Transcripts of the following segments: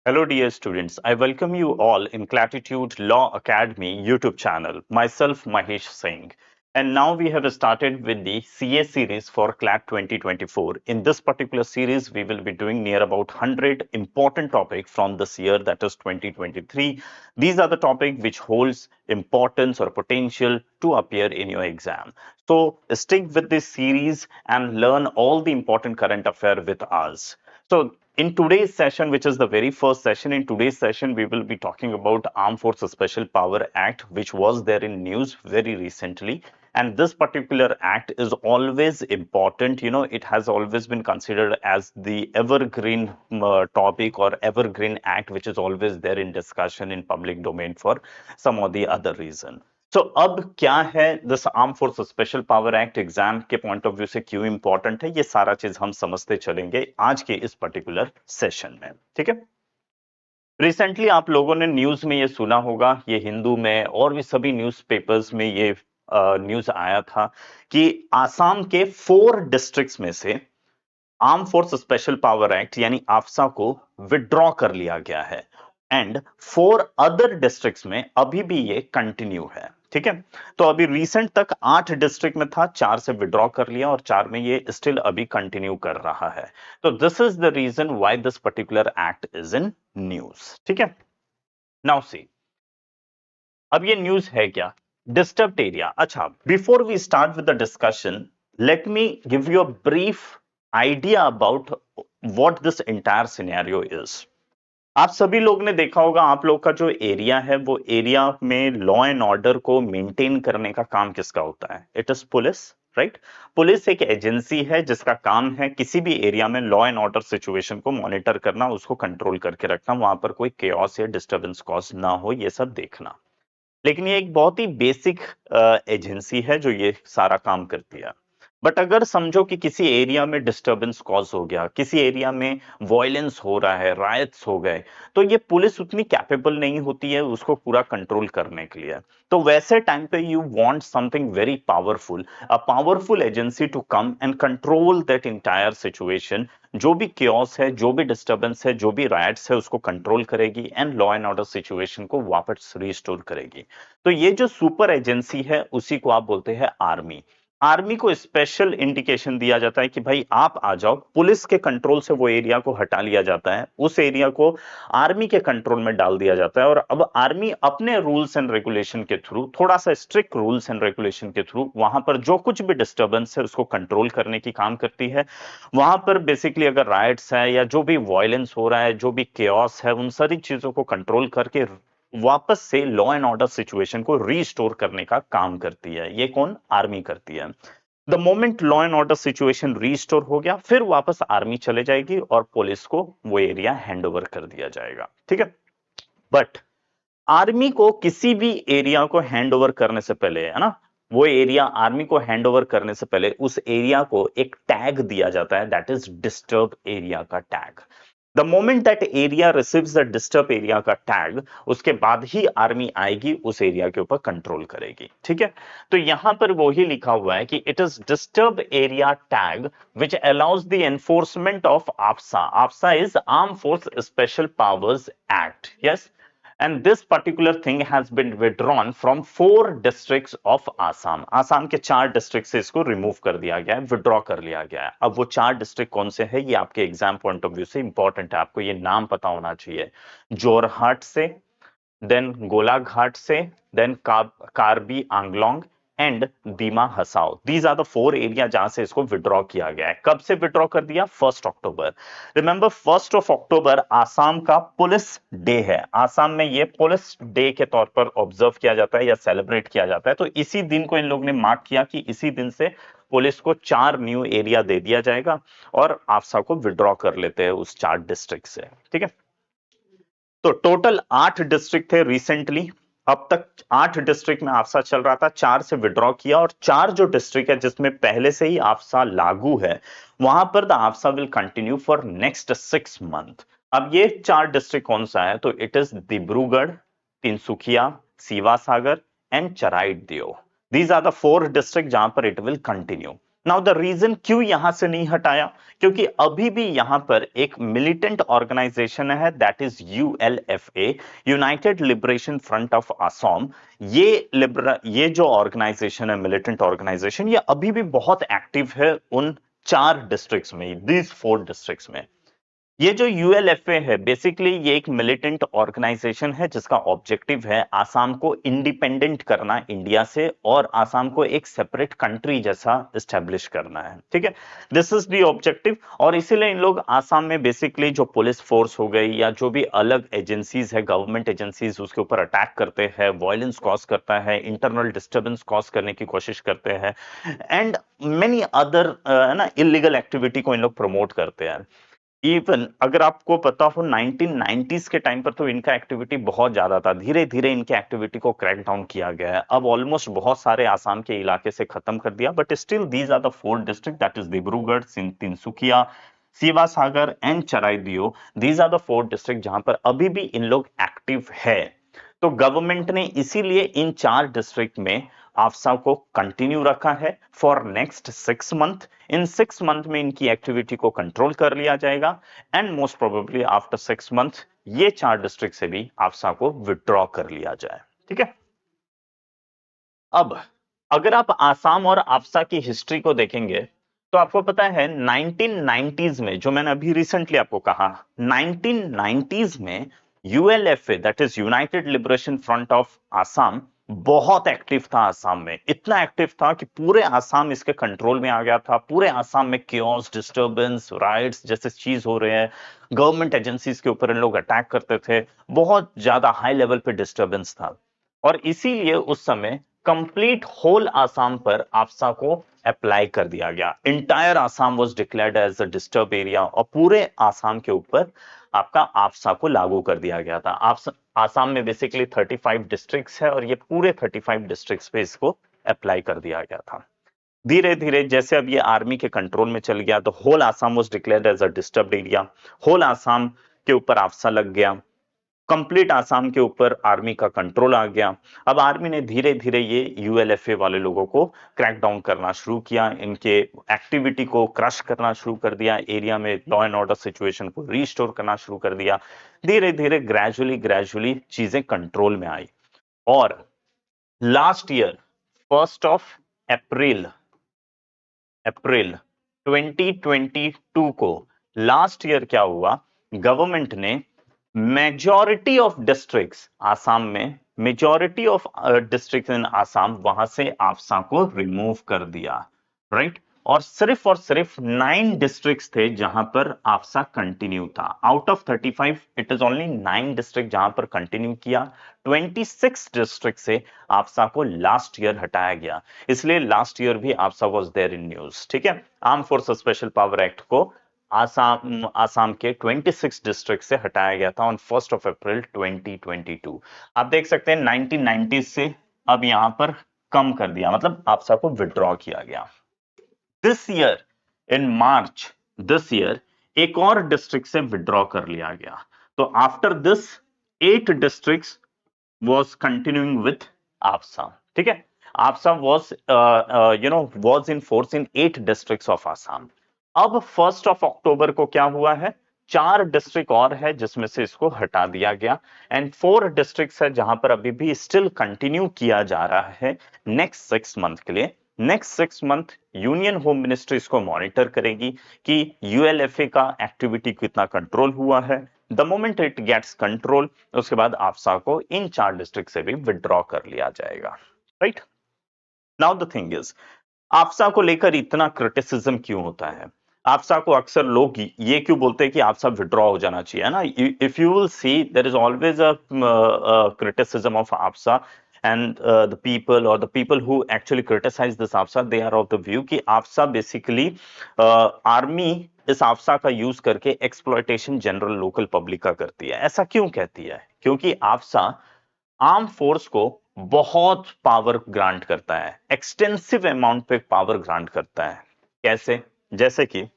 Hello, dear students. I welcome you all in Platitude Law Academy YouTube channel. Myself, Mahesh Singh. And now we have started with the CA series for CLAT 2024. In this particular series, we will be doing near about 100 important topics from this year, that is 2023. These are the topics which holds importance or potential to appear in your exam. So stick with this series and learn all the important current affairs with us. So in today's session, which is the very first session, in today's session, we will be talking about Armed Forces Special Power Act, which was there in news very recently. And this particular act is always important. You know, it has always been considered as the evergreen topic or evergreen act, which is always there in discussion in public domain for some or the other reason. तो अब क्या है this arm force special power act exam के point of view से क्यों important है, ये सारा चीज हम समझते चलेंगे आज के इस पर्टिकुलर सेशन में। ठीक है, रिसेंटली आप लोगों ने न्यूज में ये सुना होगा, ये हिंदू में और भी सभी न्यूज़पेपर्स में ये न्यूज आया था कि आसाम के 4 डिस्ट्रिक्ट्स में से arm force special power act यानी आफ्सा को विड्रॉ कर लिया गया है एंड 4 अदर डिस्ट्रिक्ट्स में अभी भी ये कंटिन्यू है। ठीक है, तो अभी रिसेंट तक 8 डिस्ट्रिक्ट में था, 4 से विड्रॉ कर लिया और 4 में ये स्टिल अभी कंटिन्यू कर रहा है। तो this is the reason why this particular act is in news. ठीक है, नाउ सी अब ये न्यूज है क्या, डिस्टर्ब्ड एरिया। अच्छा, before we start with the discussion, let me give you a brief idea about what this entire scenario is. आप सभी लोग ने देखा होगा, आप लोग का जो एरिया है वो एरिया में लॉ एंड ऑर्डर को मेंटेन करने का काम किसका होता है? It is police, right? Police एक एजेंसी है जिसका काम है किसी भी एरिया में लॉ एंड ऑर्डर सिचुएशन को मॉनिटर करना, उसको कंट्रोल करके रखना, वहां पर कोई केओस या डिस्टर्बेंस कॉज ना हो, ये सब देखना। लेकिन ये एक बहुत ही बेसिक एजेंसी है जो ये सारा काम करती है। बट अगर समझो कि किसी एरिया में डिस्टरबेंस कॉज हो गया, किसी एरिया में वॉयलेंस हो रहा है, रायट्स हो गए, तो ये पुलिस उतनी कैपेबल नहीं होती है उसको पूरा कंट्रोल करने के लिए। तो वैसे टाइम पे you want something very powerful, a powerful agency to come and control that entire situation. जो भी क्योस है, जो भी डिस्टर्बेंस है, जो भी राइट्स है, उसको कंट्रोल करेगी and law and order situation को वापस रिस्टोर करेगी। तो ये जो सुपर एजेंसी है उसी को आप बोलते हैं आर्मी। आर्मी को स्पेशल इंडिकेशन दिया जाता है कि भाई आप आ जाओ, पुलिस के कंट्रोल से वो एरिया को हटा लिया जाता है, उस एरिया को आर्मी के कंट्रोल में डाल दिया जाता है और अब आर्मी अपने रूल्स एंड रेगुलेशन के थ्रू, थोड़ा सा स्ट्रिक्ट रूल्स एंड रेगुलेशन के थ्रू, वहां पर जो कुछ भी डिस्टर्बेंस है उसको कंट्रोल करने की काम करती है। वहां पर बेसिकली अगर राइट्स है या जो भी वायलेंस हो रहा है, जो भी केओस है, उन सारी चीजों को कंट्रोल करके वापस से लॉ एंड ऑर्डर सिचुएशन को रीस्टोर करने का काम करती है। ये कौन? आर्मी करती है। The moment law and order situation restore हो गया, फिर वापस आर्मी चले जाएगी और पुलिस को वो एरिया हैंड ओवर कर दिया जाएगा। ठीक है, बट आर्मी को किसी भी एरिया को हैंड ओवर करने से पहले, है ना, वो एरिया आर्मी को हैंड ओवर करने से पहले उस एरिया को एक टैग दिया जाता है, दैट इज डिस्टर्ब एरिया का tag. The moment that area receives the disturb area का टैग, उसके बाद ही आर्मी आएगी, उस एरिया के ऊपर कंट्रोल करेगी। ठीक है, तो यहां पर वो ही लिखा हुआ है कि it is disturb area tag which allows the enforcement of AFSPA. AFSPA is arm force special powers act, yes, and this particular thing has been withdrawn from 4 districts of Assam. Assam के 4 डिस्ट्रिक्ट से इसको remove कर दिया गया है, withdraw कर लिया गया है। अब वो 4 डिस्ट्रिक्ट कौन से हैं, ये आपके एग्जाम पॉइंट ऑफ व्यू से इंपॉर्टेंट है, आपको ये नाम पता होना चाहिए। जोरहाट से, देन गोलाघाट से, then Karbi Anglong and Dima Hasao. These are the 4 area जहां से इसको विड्रॉ किया गया है। कब से विड्रॉ कर दिया? 1 अक्टूबर। रिमेंबर 1 अक्टूबर आसाम का पुलिस डे है। आसाम में ये पुलिस डे के तौर पर ऑब्जर्व किया जाता है या सेलिब्रेट किया जाता है। तो इसी दिन को इन लोगों ने मार्क किया कि इसी दिन से पुलिस को 4 न्यू एरिया दे दिया जाएगा और आफ्सा को विड्रॉ कर लेते हैं उस 4 डिस्ट्रिक्ट से। ठीक है, तो टोटल 8 डिस्ट्रिक्ट थे रिसेंटली, अब तक 8 डिस्ट्रिक्ट में आफ्सा चल रहा था, 4 से विड्रॉ किया और 4 जो डिस्ट्रिक्ट है जिसमें पहले से ही आफ्सा लागू है, वहां पर the AFSPA will continue for next 6 month. अब ये 4 डिस्ट्रिक्ट कौन सा है? तो it is Dibrugarh, Tinsukia, Sivasagar and Charaideo. These are the 4 district जहां पर it will continue. Now the reason क्यों यहां से नहीं हटाया, क्योंकि अभी भी यहां पर एक मिलिटेंट ऑर्गेनाइजेशन है, that is ULFA, united liberation front of Assam. ये जो ऑर्गेनाइजेशन है, मिलिटेंट ऑर्गेनाइजेशन, ये अभी भी बहुत एक्टिव है उन 4 डिस्ट्रिक्ट्स में, दीज 4 डिस्ट्रिक्ट्स में। ये जो यूएलएफए है, बेसिकली ये एक मिलिटेंट ऑर्गेनाइजेशन है जिसका ऑब्जेक्टिव है आसाम को इंडिपेंडेंट करना इंडिया से, और आसाम को एक सेपरेट कंट्री जैसा एस्टेब्लिश करना है। ठीक है, दिस इज द ऑब्जेक्टिव। और इसीलिए इन लोग आसाम में बेसिकली जो पुलिस फोर्स हो गई या जो भी अलग एजेंसीज है, गवर्नमेंट एजेंसीज, उसके ऊपर अटैक करते हैं, वायलेंस कॉज करता है, इंटरनल डिस्टर्बेंस कॉज करने की कोशिश करते हैं, एंड मेनी अदर ना इलीगल एक्टिविटी को इन लोग प्रमोट करते हैं। इवन अगर आपको पता हो 1990s के टाइम पर तो इनका एक्टिविटी बहुत ज्यादा था, धीरे धीरे इनके एक्टिविटी को क्रैक डाउन किया गया है, अब ऑलमोस्ट बहुत सारे आसाम के इलाके से खत्म कर दिया, but still these are the 4 district, that is Dibrugarh, Tinsukia, Sivasagar and Charaideo. These are the 4 district जहां पर अभी भी इन लोग एक्टिव है। तो गवर्नमेंट ने इसीलिए इन 4 डिस्ट्रिक्ट में आफ्सा को कंटिन्यू रखा है for next 6 month. In 6 month में इनकी एक्टिविटी को कंट्रोल कर लिया जाएगा, and most probably after 6 month ये 4 डिस्ट्रिक्ट से भी आफ्सा को विड्रॉ कर लिया जाए। ठीक है, अब अगर आप आसाम और आफ्सा की हिस्ट्री को देखेंगे तो आपको पता है 1990s में, जो मैंने अभी रिसेंटली आपको कहा, 1990s में ULFA, that is united liberation front of Assam, बहुत एक्टिव था आसाम में। इतना एक्टिव था कि पूरे आसाम इसके कंट्रोल में आ गया था, पूरे आसाम में केओस, डिस्टर्बेंस, राइट्स जैसे चीज हो रहे हैं, गवर्नमेंट एजेंसीज के ऊपर इन लोग अटैक करते थे, बहुत ज्यादा हाई लेवल पे डिस्टर्बेंस था। और इसीलिए उस समय कंप्लीट होल आसाम पर आफ्सा को अप्लाई कर दिया गया। Entire Assam was declared as a disturb area, और पूरे आसाम के ऊपर आपका आफ्सा को लागू कर दिया गया था। आसाम में बेसिकली 35 डिस्ट्रिक्ट्स है, और ये पूरे 35 डिस्ट्रिक्ट्स पे इसको अप्लाई कर दिया गया था। धीरे धीरे जैसे अब ये आर्मी के कंट्रोल में चल गया, तो whole Assam was declared as a disturbed area, whole Assam के ऊपर आफ्सा लग गया, कंप्लीट आसाम के ऊपर आर्मी का कंट्रोल आ गया। अब आर्मी ने धीरे धीरे ये यूएलएफए वाले लोगों को क्रैक डाउन करना शुरू किया, इनके एक्टिविटी को क्रश करना शुरू कर दिया, एरिया में लॉ एंड ऑर्डर सिचुएशन को रीस्टोर करना शुरू कर दिया। धीरे धीरे ग्रेजुअली ग्रेजुअली चीजें कंट्रोल में आई, और लास्ट ईयर 1 अप्रैल 2022 को, लास्ट ईयर क्या हुआ, गवर्नमेंट ने मेजॉरिटी ऑफ डिस्ट्रिक्ट्स आसाम में, मेजॉरिटी ऑफ डिस्ट्रिक्ट्स इन आसाम, वहां से आफ्सा को रिमूव कर दिया, राइट। और सिर्फ 9 डिस्ट्रिक्ट्स थे जहां पर आफ्सा कंटिन्यू था। Out of 35 it is only 9 district जहां पर कंटिन्यू किया। 26 डिस्ट्रिक्ट से आफ्सा को लास्ट ईयर हटाया गया, इसलिए लास्ट ईयर भी आफ्सा वाज देयर इन न्यूज। ठीक है, arm force special power act को आसाम के 26 डिस्ट्रिक्ट से हटाया गया था ऑन 1 अप्रैल 2022। आप देख सकते हैं 1990 से अब यहां पर कम कर दिया, मतलब आफ्सा को विड्रॉ किया गया। This year in March, this year एक और डिस्ट्रिक्ट से विड्रॉ कर लिया गया। तो after this 8 districts was continuing with AFSA. ठीक है, AFSA was in force in 8 districts of Assam. अब 1 अक्टूबर को क्या हुआ है, 4 डिस्ट्रिक्ट और है जिसमें से इसको हटा दिया गया, एंड 4 डिस्ट्रिक्ट्स है जहां पर अभी भी स्टिल कंटिन्यू किया जा रहा है नेक्स्ट 6 मंथ के लिए। Next 6 month union home ministry इसको मॉनिटर करेगी कि यूएलएफए का एक्टिविटी कितना कंट्रोल हुआ है। The moment it gets control, उसके बाद आफ्सा को इन 4 डिस्ट्रिक्ट से भी विड्रॉ कर लिया जाएगा, right. Now the thing is, AFSPA को लेकर इतना क्रिटिसिज्म क्यों होता है? आफ्सा को अक्सर लोग ये क्यों बोलते हैं कि आफ्सा विड्रॉ हो जाना चाहिए, है ना? If you will see, there is always a criticism of AFSA, and the people who actually criticize this AFSA, they are of the view कि AFSA basically आर्मी इस AFSA का यूज करके एक्सप्लॉयटेशन जनरल लोकल पब्लिक का करती है। ऐसा क्यों कहती है? क्योंकि AFSA आर्म फोर्स को बहुत पावर ग्रांट करता है, एक्सटेंसिव अमाउंट पे पावर ग्रांट करता है। कैसे? जैसे कि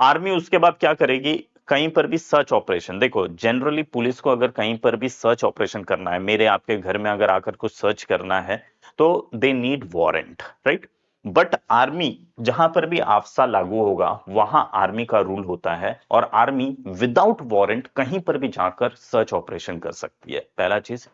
आर्मी उसके बाद क्या करेगी, कहीं पर भी सर्च ऑपरेशन, देखो जनरली पुलिस को अगर कहीं पर भी सर्च ऑपरेशन करना है, मेरे आपके घर में अगर आकर कुछ सर्च करना है, तो they need warrant, right. But army जहां पर भी आफ्सा लागू होगा वहां आर्मी का रूल होता है और आर्मी विदाउट वारंट कहीं पर भी जाकर सर्च ऑपरेशन कर सकती है। पहला चीज,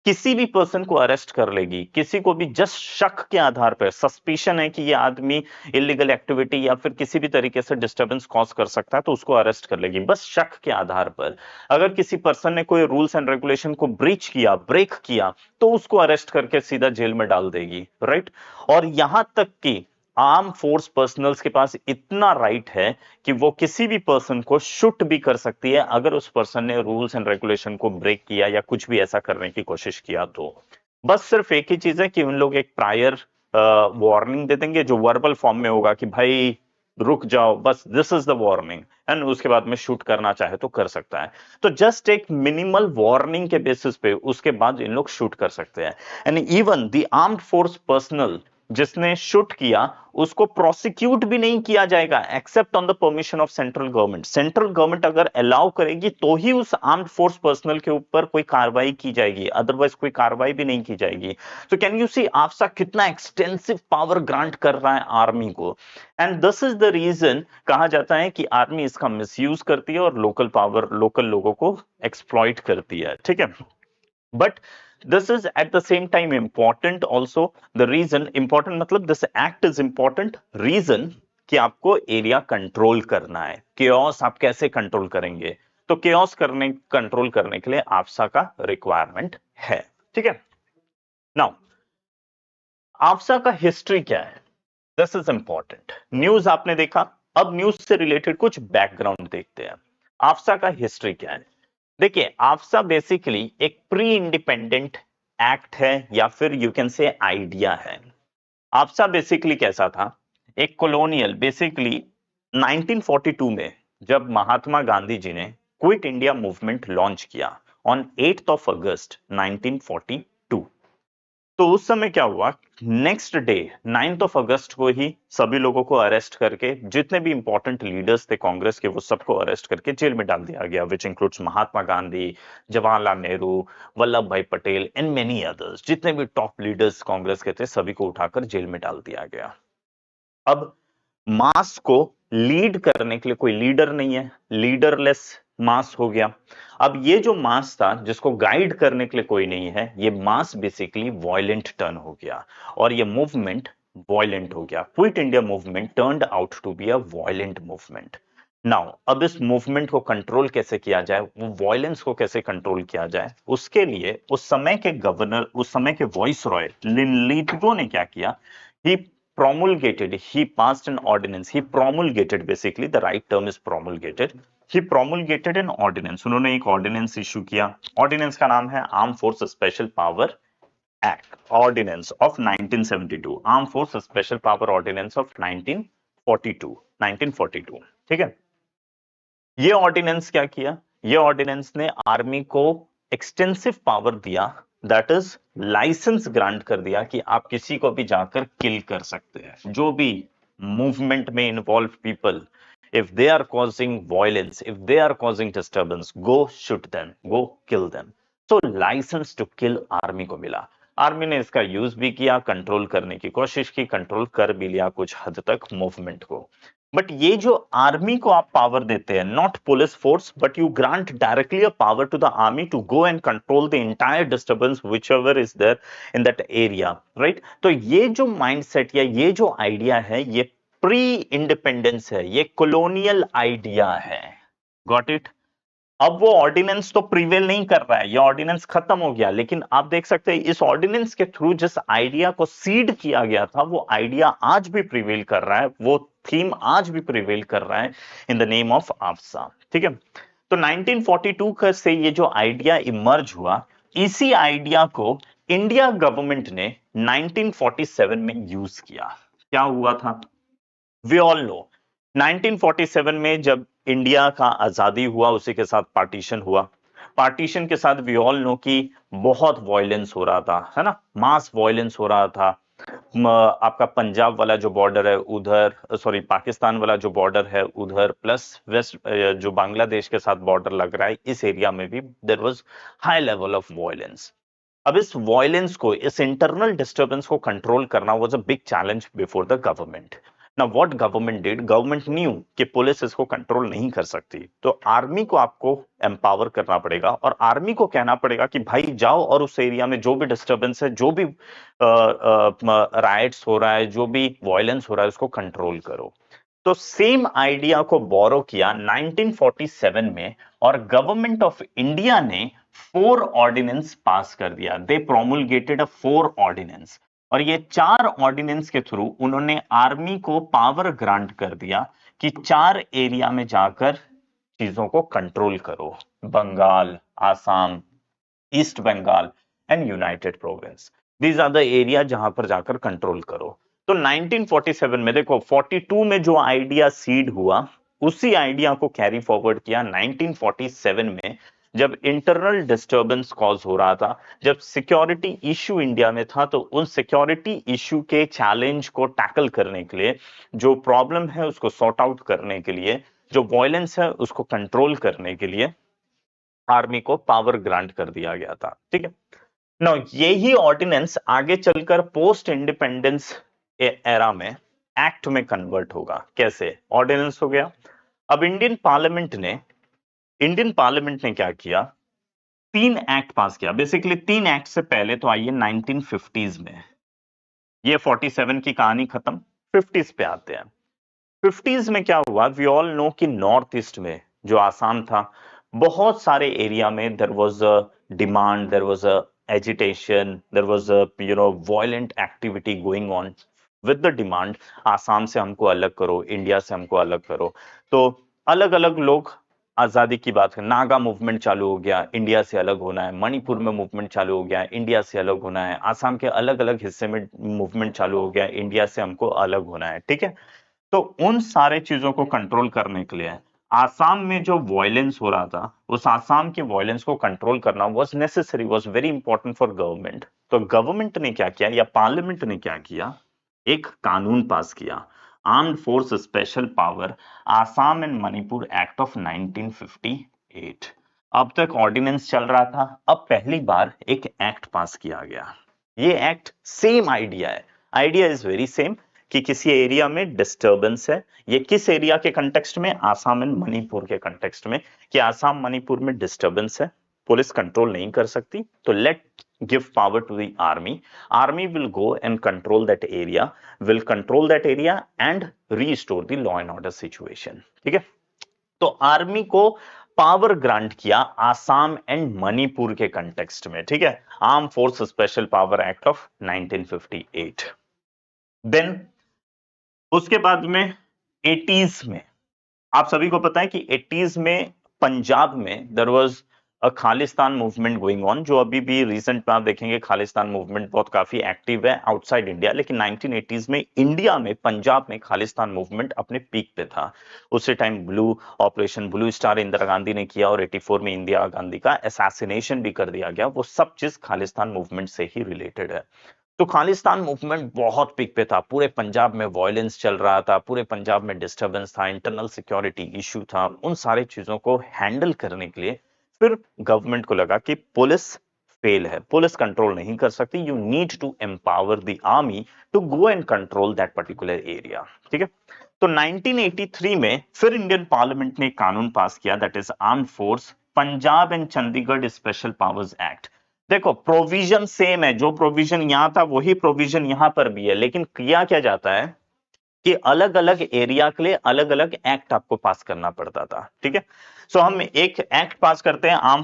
किसी भी पर्सन को अरेस्ट कर लेगी, किसी को भी जस्ट शक के आधार पर सस्पिशन है कि ये आदमी इलीगल एक्टिविटी या फिर किसी भी तरीके से डिस्टरबेंस कॉज कर सकता है तो उसको अरेस्ट कर लेगी, बस शक के आधार पर। अगर किसी पर्सन ने कोई रूल्स एंड रेगुलेशन को ब्रीच किया, ब्रेक किया, तो उसको अरेस्ट करके सीधा जेल में डाल देगी, राइट। और यहां तक कि आर्म फोर्स पर्सनल्स के पास इतना राइट है कि वो किसी भी पर्सन को शूट भी कर सकती है अगर उस पर्सन ने रूल्स एंड रेगुलेशन को ब्रेक किया या कुछ भी ऐसा करने की कोशिश किया तो। बस सिर्फ एक ही चीज है कि उन लोग एक प्रायर वार्निंग दे देंगे जो वर्बल फॉर्म में होगा कि भाई रुक जाओ, बस this is the warning, and उसके बाद में शूट करना चाहे तो कर सकता है। तो जस्ट एक मिनिमल वार्निंग के बेसिस पे उसके बाद इन लोग शूट कर सकते हैं। And even the armed force personal जिसने शूट किया उसको प्रोसिक्यूट भी नहीं किया जाएगा except on the permission of central government. Central government अगर अलाउ करेगी तो ही उस आर्म्ड फोर्स पर्सनल के ऊपर कोई कार्रवाई की जाएगी, अदरवाइज कोई कार्रवाई भी नहीं की जाएगी। तो कैन यू सी आफ्सा कितना एक्सटेंसिव पावर ग्रांट कर रहा है आर्मी को। And this is the reason कहा जाता है कि आर्मी इसका मिसयूज करती है और लोकल पावर, लोकल लोगों को एक्सप्लॉइट करती है, ठीक है। But this is at the same time important also. The reason important मतलब this act is important reason कि आपको एरिया कंट्रोल करना है। केओस आप कैसे कंट्रोल करेंगे, तो केओस करने कंट्रोल करने के लिए आफ्सा का रिक्वायरमेंट है, ठीक है। नाउ आफ्सा का हिस्ट्री क्या है, दिस इज इंपॉर्टेंट। न्यूज आपने देखा, अब न्यूज से रिलेटेड कुछ बैकग्राउंड देखते हैं। आफ्सा का हिस्ट्री क्या है। देखिए, आफ्सा बेसिकली एक प्री इंडिपेंडेंट एक्ट है या फिर यू कैन से आइडिया है। आफ्सा बेसिकली कैसा था, एक कॉलोनियल, बेसिकली 1942 में जब महात्मा गांधी जी ने क्विट इंडिया मूवमेंट लॉन्च किया ऑन 8th of August 1942, तो उस समय क्या हुआ, next day 9th of August को ही सभी लोगों को अरेस्ट करके, जितने भी इंपॉर्टेंट लीडर्स थे कांग्रेस के वो सबको अरेस्ट करके जेल में डाल दिया गया, विच इंक्लूड्स महात्मा गांधी, जवाहरलाल नेहरू, वल्लभ भाई पटेल एंड मेनी अदर्स। जितने भी टॉप लीडर्स कांग्रेस के थे सभी को उठाकर जेल में डाल दिया गया। अब मास को लीड करने के लिए कोई लीडर नहीं है, लीडरलेस मास हो गया। अब ये जो मास था जिसको गाइड करने के लिए कोई नहीं है, ये मास बेसिकली वॉयलेंट टर्न हो गया और ये मूवमेंट वॉयलेंट हो गया। Quit India movement turned out to be a violent movement. Now अब इस मूवमेंट को कंट्रोल कैसे किया जाए, वो वॉयलेंस को कैसे कंट्रोल किया जाए, उसके लिए उस समय के गवर्नर, उस समय के वॉइस रॉय लिनलिथगो ने क्या किया, ही promulgated, he passed an ordinance, he promulgated, basically the right term is promulgated, he promulgated an ordinance। उन्होंने एक ऑर्डिनेंस इशू किया, ऑर्डिनेंस का नाम है arm force special power act, ordinance of 1972, arm force special power ordinance of 1942, ठीक है। ये ordinance क्या किया, ये ऑर्डिनेंस ने आर्मी को एक्सटेंसिव पावर दिया, दैट इज लाइसेंस ग्रांट कर दिया कि आप किसी को भी जाकर किल कर सकते हैं। जो भी मूवमेंट में involve people, if they are causing violence, if they are causing disturbance, go shoot them, go kill them। so license to kill army को मिला। आर्मी ने इसका यूज भी किया, कंट्रोल करने की कोशिश की, कंट्रोल कर भी लिया कुछ हद तक मूवमेंट को। बट ये जो आर्मी को आप पावर देते हैं, not police force, but you grant directly a power to the army to go and control the entire disturbance which ever is there in that area, right. तो ये जो माइंडसेट या ये जो आइडिया है, ये प्री इंडिपेंडेंस है, ये कॉलोनियल आइडिया है, गॉट इट। अब वो ऑर्डिनेंस तो प्रिवेल नहीं कर रहा है, ये ऑर्डिनेंस खत्म हो गया, लेकिन आप देख सकते हैं इस ऑर्डिनेंस के थ्रू जिस आइडिया को सीड किया गया था वो आइडिया आज भी प्रिवेल कर रहा है, वो थीम आज भी प्रिवेल कर रहा है इन द नेम ऑफ आफ्सा, ठीक है। तो 1942 का से ये जो आइडिया इमर्ज हुआ, इसी आइडिया को इंडिया गवर्नमेंट ने 1947 में यूज किया। क्या हुआ था, वी ऑल नो 1947 में जब इंडिया का आजादी हुआ उसी के साथ पार्टीशन हुआ। पार्टीशन के साथ वी ऑल नो कि बहुत वायलेंस हो रहा था, है ना, मास वायलेंस हो रहा था। आपका पंजाब वाला जो बॉर्डर है उधर, सॉरी पाकिस्तान वाला जो बॉर्डर है उधर, प्लस वेस्ट जो बांग्लादेश के साथ बॉर्डर लग रहा है, इस एरिया में भी there was high level of violence. अब इस वॉयलेंस को, इस इंटरनल डिस्टर्बेंस को कंट्रोल करना was a big challenge before the government. Now what government did, government knew कि पुलिस इसको कंट्रोल नहीं कर सकती, तो आर्मी को आपको एम्पावर करना पड़ेगा और आर्मी को कहना पड़ेगा कि भाई जाओ और उस एरिया में जो भी डिस्टर्बेंस है, जो भी राइट्स हो रहा है, जो भी वॉयलेंस हो रहा है, उसको कंट्रोल करो। तो सेम आइडिया को बोरो किया 1947 में और गवर्नमेंट ऑफ इंडिया ने 4 ऑर्डिनेंस पास कर दिया। दे प्रोमुलगेटेड अ 4 ऑर्डिनेंस और ये 4 ऑर्डिनेंस के थ्रू उन्होंने आर्मी को पावर ग्रांट कर दिया कि 4 एरिया में जाकर चीजों को कंट्रोल करो, Bengal, Assam, east Bengal and united province. These are the area जहां पर जाकर कंट्रोल करो। तो 1947 में देखो, 42 में जो आइडिया सीड हुआ, उसी आइडिया को कैरी फॉरवर्ड किया 1947 में, जब इंटरनल डिस्टर्बेंस कॉज हो रहा था, जब सिक्योरिटी इश्यू इंडिया में था। तो उन सिक्योरिटी इश्यू के चैलेंज को टैकल करने के लिए, जो प्रॉब्लम है उसको सॉर्ट आउट करने के लिए, जो वॉयलेंस है उसको कंट्रोल करने के लिए आर्मी को पावर ग्रांट कर दिया गया था। ठीक है, नो यही ऑर्डिनेंस आगे चलकर पोस्ट इंडिपेंडेंस एरा में एक्ट में कन्वर्ट होगा। कैसे? ऑर्डिनेंस हो गया। अब इंडियन पार्लियामेंट ने क्या किया, 3 एक्ट पास किया। बेसिकली 3 एक्ट से पहले तो आइए 1950s में, ये 47 की कहानी खत्म, 50s पे आते हैं। 50s में क्या हुआ, वी ऑल नो कि नॉर्थ ईस्ट में जो आसाम था, बहुत सारे एरिया में there was a demand, there was a agitation, there was a violent activity going on with the demand, Assam से हमको अलग करो, इंडिया से हमको अलग करो। तो अलग अलग लोग आजादी की बात करें, नागा मूवमेंट चालू हो गया, इंडिया से अलग होना है, मणिपुर में मूवमेंट चालू हो गया, इंडिया से अलग होना है, आसाम के अलग अलग हिस्से में मूवमेंट चालू हो गया, इंडिया से हमको अलग होना है। ठीक है, तो उन सारे चीजों को कंट्रोल करने के लिए आसाम में जो वॉयलेंस हो रहा था, उस आसाम के वॉयलेंस को कंट्रोल करना was necessary, was very important for government. तो गवर्नमेंट ने क्या किया, या पार्लियामेंट ने क्या किया, एक कानून पास किया, armed force special power Assam and Manipur act of 1958। अब तक ऑर्डिनेंस चल रहा था, अब पहली बार एक एक्ट पास किया गया। ये एक्ट सेम आइडिया है, आइडिया इज वेरी सेम, कि किसी एरिया में डिस्टर्बेंस है, ये किस एरिया के कंटेक्स्ट में, आसाम एंड मणिपुर के कंटेक्स्ट में, कि आसाम मणिपुर में डिस्टर्बेंस है, पुलिस कंट्रोल नहीं कर सकती, तो late give power to the army will go and control that area and restore the law and order situation। ठीक है, तो आर्मी को पावर ग्रांट किया आसाम एंड मणिपुर के कंटेक्स्ट में। ठीक है, arm force special power act of 1958। देन उसके बाद में 80s में, आप सभी को पता है कि 80s में पंजाब में there was a Khalistan movement going on, जो अभी भी रिसेंट में आप देखेंगे खालिस्तान मूवमेंट बहुत काफी एक्टिव है आउटसाइड इंडिया, लेकिन 1980s में इंडिया में पंजाब में खालिस्तान मूवमेंट अपने पीक पे था। उसी time operation blue star Indira Gandhi ने किया और 84 में इंदिरा गांधी का असैसिनेशन भी कर दिया गया। वो सब चीज खालिस्तान मूवमेंट से ही रिलेटेड है। तो खालिस्तान मूवमेंट बहुत पीक पे था, पूरे पंजाब में वॉयलेंस चल रहा था, पूरे पंजाब में डिस्टर्बेंस था, इंटरनल सिक्योरिटी इश्यू था। उन सारे चीजों को हैंडल करने के लिए फिर गवर्नमेंट को लगा कि पुलिस फेल है, पुलिस कंट्रोल नहीं कर सकती, you need to empower the army to go and control that particular area. ठीक है, तो 1983 में फिर इंडियन पार्लियामेंट ने एक कानून पास किया, that is armed force Punjab and Chandigarh special powers act. देखो प्रोविजन सेम है, जो प्रोविजन यहां था वही प्रोविजन यहां पर भी है, लेकिन किया क्या जाता है कि अलग अलग एरिया के लिए अलग अलग एक्ट आपको पास करना पड़ता था। ठीक है, सो हम एक एक्ट पास करते हैं, arm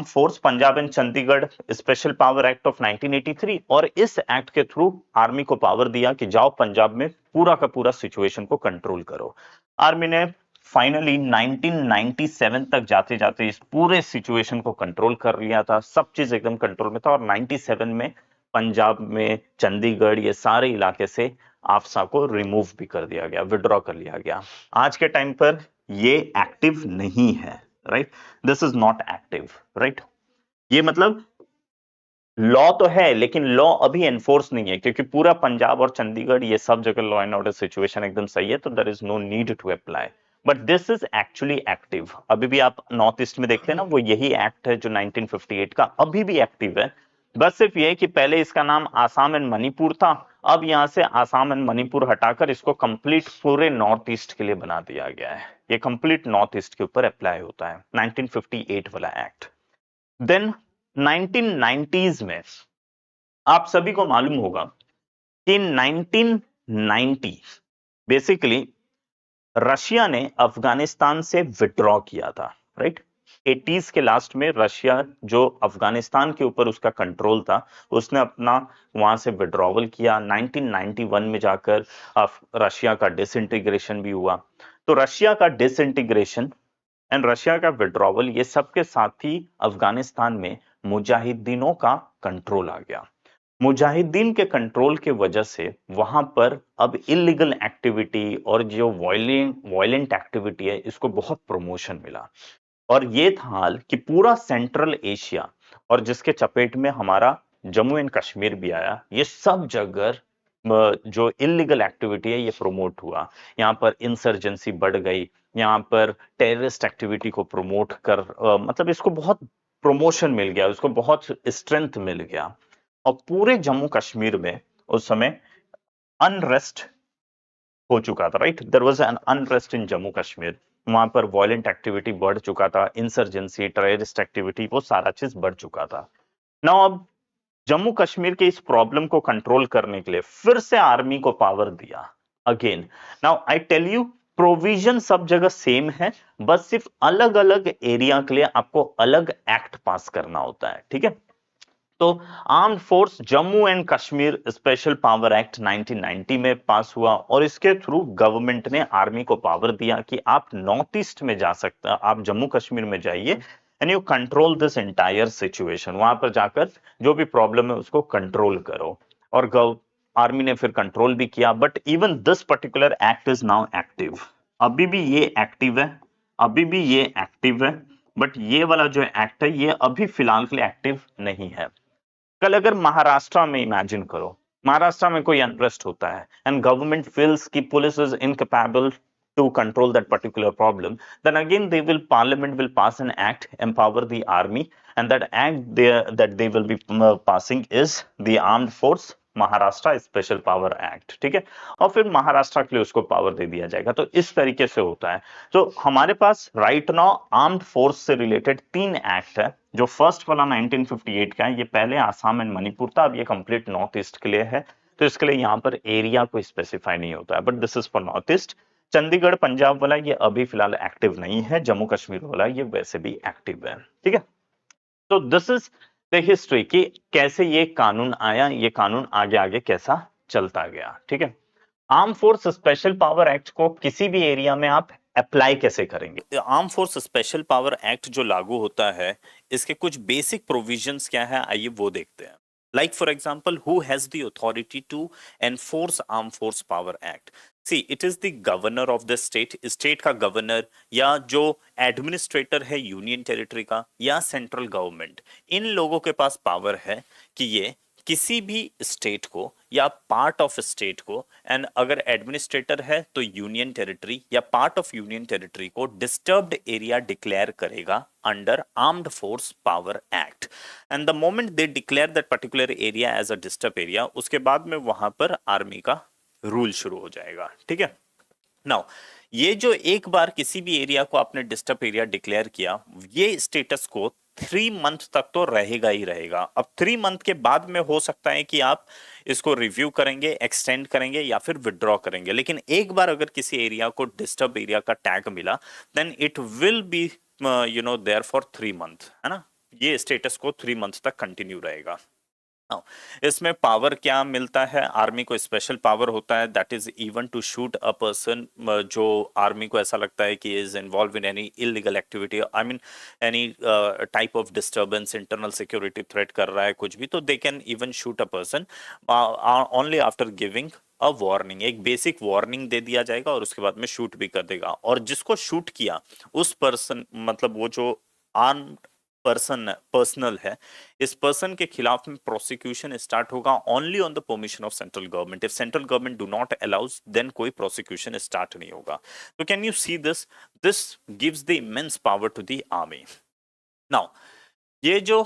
force Punjab and Chandigarh special power act of 1983, और इस एक्ट के थ्रू आर्मी को पावर दिया कि जाओ पंजाब में पूरा का पूरा सिचुएशन को कंट्रोल करो। आर्मी ने फाइनली 1997 तक जाते जाते इस पूरे सिचुएशन को कंट्रोल कर लिया था, सब चीज एकदम कंट्रोल में था, और 97 में पंजाब में चंडीगढ़ ये सारे इलाके से आफ्सा को रिमूव भी कर दिया गया, विड्रॉ कर लिया गया। आज के टाइम पर ये एक्टिव नहीं है, right, this is not active, right. ये मतलब लॉ तो है लेकिन लॉ अभी एनफोर्स नहीं है, क्योंकि पूरा पंजाब और चंडीगढ़ ये सब जगह लॉ एंड ऑर्डर सिचुएशन एकदम सही है, तो there is no need to apply. But this is actually active. अभी भी आप नॉर्थ ईस्ट में देखते हैं ना, वो यही एक्ट है जो 1958 का अभी भी एक्टिव है। बस सिर्फ ये कि पहले इसका नाम आसाम एंड मणिपुर था, अब यहां से आसाम एंड मणिपुर हटाकर इसको कंप्लीट पूरे नॉर्थ ईस्ट के लिए बना दिया गया है। ये कंप्लीट नॉर्थ ईस्ट के ऊपर अप्लाई होता है 1958 वाला एक्ट। देन 1990s में आप सभी को मालूम होगा कि 1990 बेसिकली रशिया ने अफगानिस्तान से विड्रॉ किया था, राइट। 80s के लास्ट में रशिया जो अफगानिस्तान के ऊपर उसका कंट्रोल था, उसने अपना वहां से विड्रॉवल किया। 1991 में जाकर रशिया का डिसइंटीग्रेशन भी हुआ। तो रशिया का डिसइंटीग्रेशन एंड रशिया का विड्रॉवल, ये सब के साथ ही अफगानिस्तान में मुजाहिदीनों का कंट्रोल आ गया। मुजाहिदीन के कंट्रोल के वजह से वहां पर अब इलीगल एक्टिविटी और जो वायलेंट एक्टिविटी है, इसको बहुत प्रमोशन मिला। और ये था हाल कि पूरा सेंट्रल एशिया और जिसके चपेट में हमारा जम्मू एंड कश्मीर भी आया, ये सब जगह जो इलीगल एक्टिविटी है ये प्रमोट हुआ। यहाँ पर इंसर्जेंसी बढ़ गई, यहाँ पर टेररिस्ट एक्टिविटी को प्रमोट कर मतलब इसको बहुत प्रमोशन मिल गया, उसको बहुत स्ट्रेंथ मिल गया। और पूरे जम्मू कश्मीर में उस समय अनरेस्ट हो चुका था, right. There was an unrest in Jammu Kashmir. वहां पर वायलेंट एक्टिविटी बढ़ चुका था, इंसर्जेंसी, टेररिस्ट एक्टिविटी, वो सारा चीज बढ़ चुका था। नाउ अब जम्मू कश्मीर के इस प्रॉब्लम को कंट्रोल करने के लिए फिर से आर्मी को पावर दिया again. Now I tell you, provision सब जगह सेम है, बस सिर्फ अलग अलग एरिया के लिए आपको अलग एक्ट पास करना होता है, ठीक है। तो armed force Jammu and Kashmir special power act 1990 में पास हुआ और इसके थ्रू गवर्नमेंट ने आर्मी को पावर दिया कि आप नॉर्थ ईस्ट में जा सकते हैं, आप जम्मू कश्मीर में जाइए and you control this entire situation. वहां पर जाकर जो भी प्रॉब्लम है उसको कंट्रोल करो। और आर्मी ने फिर कंट्रोल भी किया। But even this particular act is now active. अभी भी ये एक्टिव है, अभी भी ये एक्टिव है। बट ये वाला जो एक्ट है ये अभी फिलहाल के लिए एक्टिव नहीं है। कल अगर महाराष्ट्र में इमेजिन करो, महाराष्ट्र में कोई अनरेस्ट होता है एंड गवर्नमेंट फील्स की police is incapable to control that particular problem, then again parliament will pass an act, empower the army, and that act that they will be passing is the Armed Force Maharashtra special power act, ठीक है। और फिर महाराष्ट्र के लिए उसको power दे दिया जाएगा। तो इस तरीके से होता है। तो हमारे पास राइट नाउ आर्म्ड फोर्स से रिलेटेड 3 एक्ट है। जो फर्स्ट वाला 1958 का है, ये पहले आसाम एंड मणिपुर था, अब ये कंप्लीट नॉर्थ ईस्ट के लिए है। तो इसके लिए यहाँ पर एरिया कोई स्पेसिफाई नहीं होता है, but this is for north east. Chandigarh Punjab वाला ये अभी फिलहाल एक्टिव नहीं है, जम्मू कश्मीर वाला ये वैसे भी एक्टिव है, ठीक है। तो दिस इज द हिस्ट्री कि कैसे ये कानून आया, ये कानून आगे आगे कैसा चलता गया, ठीक है। Arm force special power act को किसी भी एरिया में आप अप्लाई कैसे करेंगे? Arm force special power act जो लागू होता है, इसके कुछ बेसिक प्रोविजंस क्या है, आइए वो देखते हैं। Like for example, who has the authority to enforce Armed Force Power Act? See, it is the governor of the state, state का गवर्नर या जो एडमिनिस्ट्रेटर है यूनियन टेरिटरी का या सेंट्रल गवर्नमेंट, इन लोगों के पास पावर है कि ये किसी भी स्टेट को या पार्ट ऑफ स्टेट को, एंड अगर एडमिनिस्ट्रेटर है तो यूनियन टेरिटरी या पार्ट ऑफ यूनियन टेरिटरी को डिस्टर्ब्ड एरिया डिक्लेयर करेगा under armed force power act. And the moment they declare that particular area as a disturb area, उसके बाद में वहां पर आर्मी का रूल शुरू हो जाएगा, ठीक है। नाउ ये जो एक बार किसी भी एरिया को आपने डिस्टर्ब एरिया डिक्लेयर किया, ये स्टेटस को 3 मंथ तक तो रहेगा ही रहेगा। अब 3 मंथ के बाद में हो सकता है कि आप इसको रिव्यू करेंगे, एक्सटेंड करेंगे या फिर विड्रॉ करेंगे। लेकिन एक बार अगर किसी एरिया को डिस्टर्ब एरिया का टैग मिला, then it will be there for 3 month, है ना। ये स्टेटस को 3 मंथ तक कंटिन्यू रहेगा। इसमें पावर क्या मिलता है, आर्मी को स्पेशल पावर होता है, that is even to shoot a person जो आर्मी को ऐसा लगता है कि is involve in any illegal activity, I mean any type of disturbance, internal security threat कर रहा है कुछ भी, तो they can even shoot a person only after giving a warning. एक बेसिक वार्निंग दे दिया जाएगा और उसके बाद में शूट भी कर देगा। और जिसको शूट किया उस पर्सन, मतलब वो जो आर्म्ड पर्सनल है, इस पर्सन के खिलाफ में प्रोसिक्यूशन स्टार्ट होगा only on the permission of central government. If central government do not allows then कोई प्रोसिक्यूशन स्टार्ट नहीं होगा। तो can you see this, this gives the immense power to the army. Now ये जो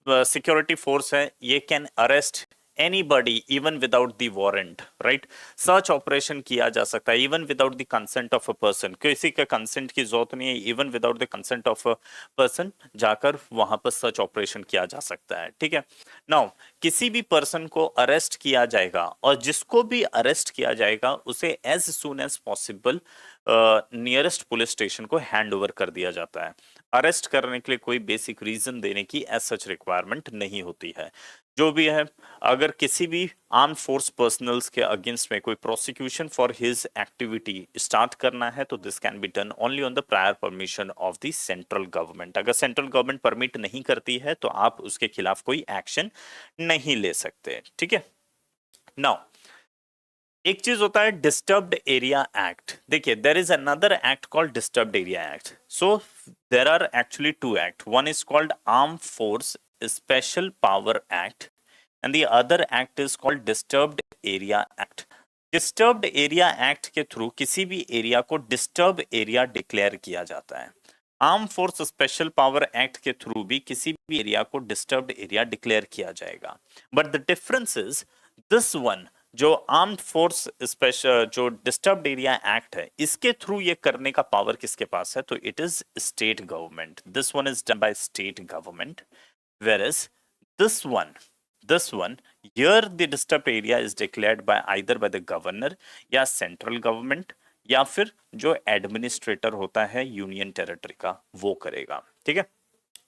security force है ये can arrest anybody even without the warrant, right? Search operation किया जा सकता है even without the consent of a person, किसी का कंसेंट की जरूरत नहीं है, even without the consent of a person जाकर वहां पर सर्च ऑपरेशन किया जा सकता है, ठीक है। नाउ किसी भी पर्सन को अरेस्ट किया जाएगा और जिसको भी अरेस्ट किया जाएगा उसे as soon as possible nearest police station को हैंड ओवर कर दिया जाता है। अरेस्ट करने के लिए कोई बेसिक रीजन देने की एज सच रिक्वायरमेंट नहीं होती है। जो भी है, अगर किसी भी आर्म फोर्स पर्सनल्स के अगेंस्ट में कोई prosecution for his activity start करना है तो this can be done only on the prior permission of the central government. अगर सेंट्रल गवर्नमेंट परमिट नहीं करती है तो आप उसके खिलाफ कोई एक्शन नहीं ले सकते, ठीक है। नाउ एक चीज होता है डिस्टर्ब्ड एरिया एक्ट। देखिए there is another act called disturbed area act. So there are actually two act, one is called arm force special power act and the other act is called disturbed area act. disturbed area act के through किसी भी area को disturb area declare किया जाता है। Arm force special power act के through भी किसी भी एरिया को डिस्टर्ब्ड एरिया डिक्लेयर किया जाएगा। But the difference is this one, जो आर्म्ड फोर्स स्पेशल जो डिस्टर्ब्ड एरिया एक्ट है इसके थ्रू ये करने का पावर किसके पास है, तो it is state government. This one is done by state government, whereas this one here the disturbed area is declared by either by the governor या सेंट्रल गवर्नमेंट या फिर जो एडमिनिस्ट्रेटर होता है यूनियन टेरिटरी का वो करेगा, ठीक है।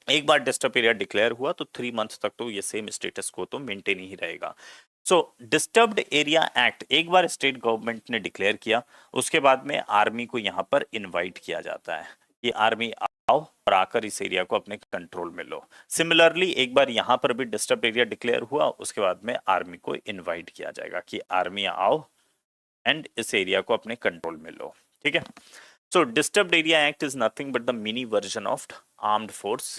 एक बार डिस्टर्ब एरिया डिक्लेयर हुआ तो 3 मंथ तक तो ये सेम स्टेटस को तो मेंटेन ही रहेगा। सो डिस्टर्ब्ड एरिया एक्ट एक बार स्टेट गवर्नमेंट ने डिक्लेयर किया, उसके बाद में आर्मी को यहाँ पर इनवाइट किया जाता है कि आर्मी आओ और आकर इस एरिया को अपने कंट्रोल में लो। सिमिलरली एक बार यहाँ पर भी डिस्टर्ब एरिया डिक्लेयर हुआ, उसके बाद में आर्मी को इनवाइट किया जाएगा कि आर्मी आओ एंड इस एरिया को अपने कंट्रोल में लो, ठीक है। So disturbed area act is nothing but the mini version of armed force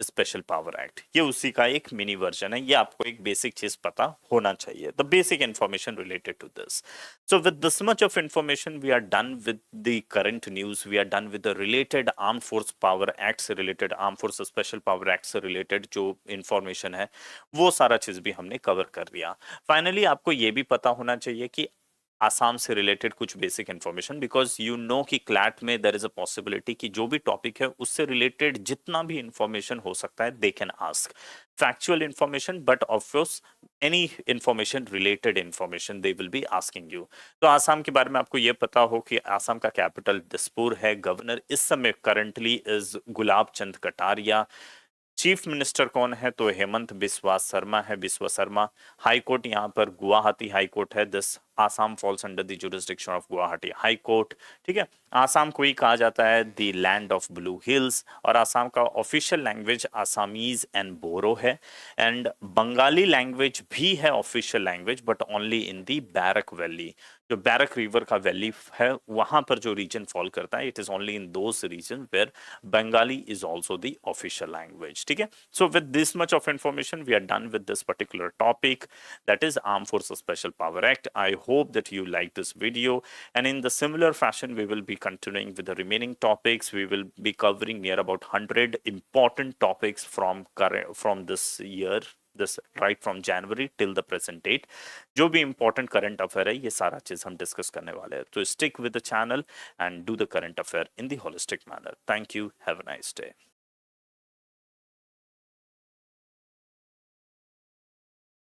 special power act. ये उसी का एक मिनी वर्जन है, ये आपको एक बेसिक चीज पता होना चाहिए, the basic information related to this. So with this much of information we are done with the current news, we are done with the related arm force power act से रिलेटेड, arm force special power act से रिलेटेड जो information है वो सारा चीज भी हमने कवर कर लिया। फाइनली आपको ये भी पता होना चाहिए कि आसाम से रिलेटेड कुछ basic information, because you know कि क्लैट में देयर इज अ पॉसिबिलिटी कि जो भी टॉपिक है उससे रिलेटेड जितना भी इंफॉर्मेशन हो सकता है they can ask factual information, but of course any information related information they will be asking you. तो आसाम के बारे में आपको ये पता हो कि आसाम का कैपिटल दिसपुर है, गवर्नर इस समय currently is Gulab Chand Kataria, chief minister कौन है तो हेमंत बिस्वा शर्मा है, बिस्वा शर्मा। हाई कोर्ट यहाँ पर गुवाहाटी हाई कोर्ट है, this Assam falls under the jurisdiction of Guwahati high court, ठीक है। आसाम को ही कहा जाता है the land of blue hills, और आसाम का ऑफिशियल लैंग्वेज आसामीज एंड बोरो है, एंड बंगाली लैंग्वेज भी है official language but only in the barrack valley. जो बैरक रिवर का वैली है वहां पर जो रीजन फॉल करता है, it is only in those region where Bengali is also the official language, ठीक है। So with this much of information we are done with this particular topic, that is Armed Forces Special Power Act. I hope that you like this video, and in the similar fashion we will be continuing with the remaining topics. We will be covering near about 100 important topics from this year, this right from January till the present date. जो भी important current affair है ये सारा चीज हम discuss करने वाले हैं, तो stick with the channel and do the current affair in the holistic manner. Thank you. Have a nice day.